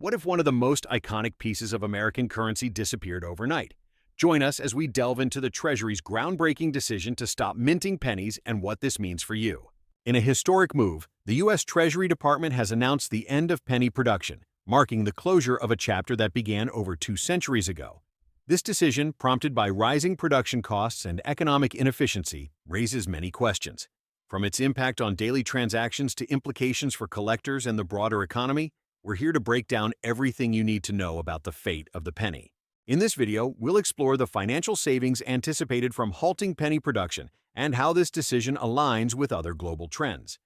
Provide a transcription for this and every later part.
What if one of the most iconic pieces of American currency disappeared overnight? Join us as we delve into the Treasury's groundbreaking decision to stop minting pennies and what this means for you. In a historic move, the US Treasury Department has announced the end of penny production, marking the closure of a chapter that began over 2 centuries ago. This decision, prompted by rising production costs and economic inefficiency, raises many questions. From its impact on daily transactions to implications for collectors and the broader economy, we're here to break down everything you need to know about the fate of the penny. In this video, we'll explore the financial savings anticipated from halting penny production and how this decision aligns with other global trends.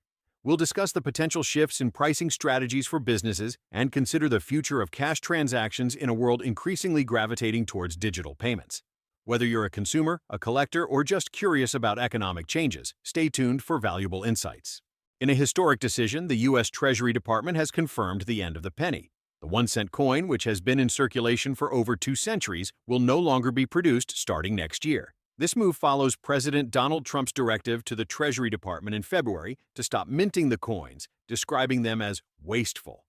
We'll discuss the potential shifts in pricing strategies for businesses and consider the future of cash transactions in a world increasingly gravitating towards digital payments. Whether you're a consumer, a collector, or just curious about economic changes, stay tuned for valuable insights. In a historic decision, the US Treasury Department has confirmed the end of the penny. The 1-cent coin, which has been in circulation for over 2 centuries, will no longer be produced starting next year. This move follows President Donald Trump's directive to the Treasury Department in February to stop minting the coins, describing them as wasteful.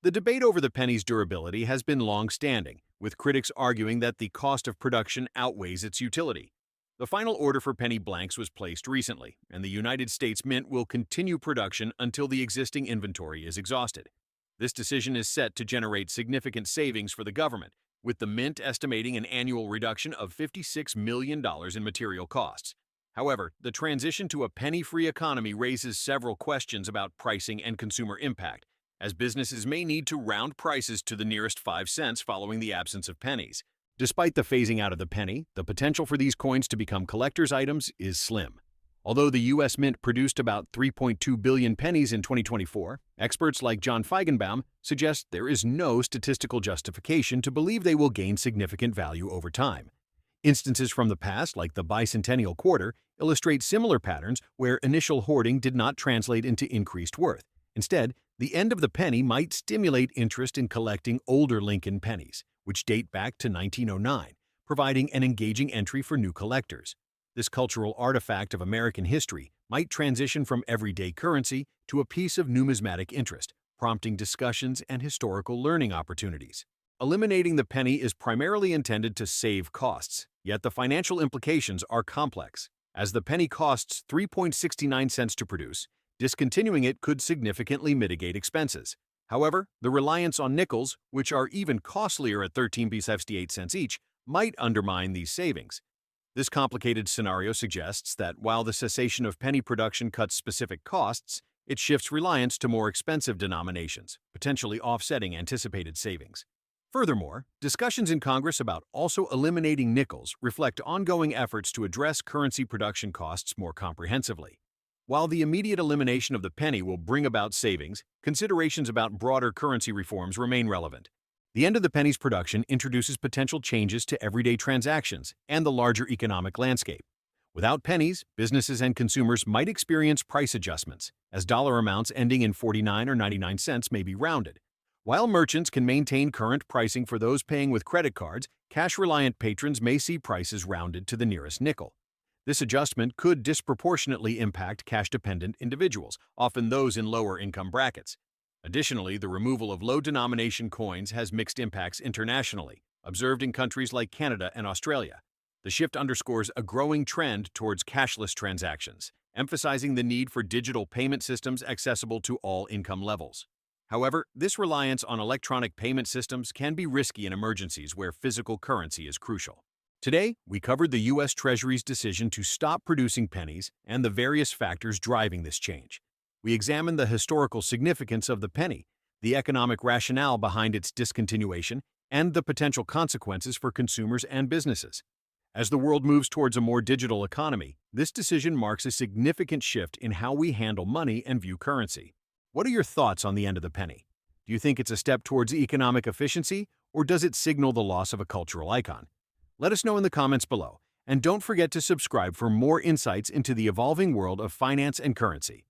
The debate over the penny's durability has been long-standing, with critics arguing that the cost of production outweighs its utility. The final order for penny blanks was placed recently, and the United States Mint will continue production until the existing inventory is exhausted. This decision is set to generate significant savings for the government, with the Mint estimating an annual reduction of $56 million in material costs. However, the transition to a penny-free economy raises several questions about pricing and consumer impact, as businesses may need to round prices to the nearest 5 cents following the absence of pennies. Despite the phasing out of the penny, the potential for these coins to become collector's items is slim. Although the U.S. Mint produced about 3.2 billion pennies in 2024, experts like John Feigenbaum suggest there is no statistical justification to believe they will gain significant value over time. Instances from the past, like the bicentennial quarter, illustrate similar patterns where initial hoarding did not translate into increased worth. Instead, the end of the penny might stimulate interest in collecting older Lincoln pennies, which date back to 1909, providing an engaging entry for new collectors. This cultural artifact of American history might transition from everyday currency to a piece of numismatic interest, prompting discussions and historical learning opportunities. Eliminating the penny is primarily intended to save costs, yet the financial implications are complex. As the penny costs 3.69 cents to produce, discontinuing it could significantly mitigate expenses. However, the reliance on nickels, which are even costlier at 13.78 cents each, might undermine these savings. This complicated scenario suggests that while the cessation of penny production cuts specific costs, it shifts reliance to more expensive denominations, potentially offsetting anticipated savings. Furthermore, discussions in Congress about also eliminating nickels reflect ongoing efforts to address currency production costs more comprehensively. While the immediate elimination of the penny will bring about savings, considerations about broader currency reforms remain relevant. The end of the penny's production introduces potential changes to everyday transactions and the larger economic landscape. Without pennies, businesses and consumers might experience price adjustments, as dollar amounts ending in 49 or 99 cents may be rounded. While merchants can maintain current pricing for those paying with credit cards, cash-reliant patrons may see prices rounded to the nearest nickel. This adjustment could disproportionately impact cash-dependent individuals, often those in lower income brackets. Additionally, the removal of low-denomination coins has mixed impacts internationally, observed in countries like Canada and Australia. The shift underscores a growing trend towards cashless transactions, emphasizing the need for digital payment systems accessible to all income levels. However, this reliance on electronic payment systems can be risky in emergencies where physical currency is crucial. Today, we covered the U.S. Treasury's decision to stop producing pennies and the various factors driving this change. We examined the historical significance of the penny, the economic rationale behind its discontinuation, and the potential consequences for consumers and businesses. As the world moves towards a more digital economy, this decision marks a significant shift in how we handle money and view currency. What are your thoughts on the end of the penny? Do you think it's a step towards economic efficiency, or does it signal the loss of a cultural icon? Let us know in the comments below, and don't forget to subscribe for more insights into the evolving world of finance and currency.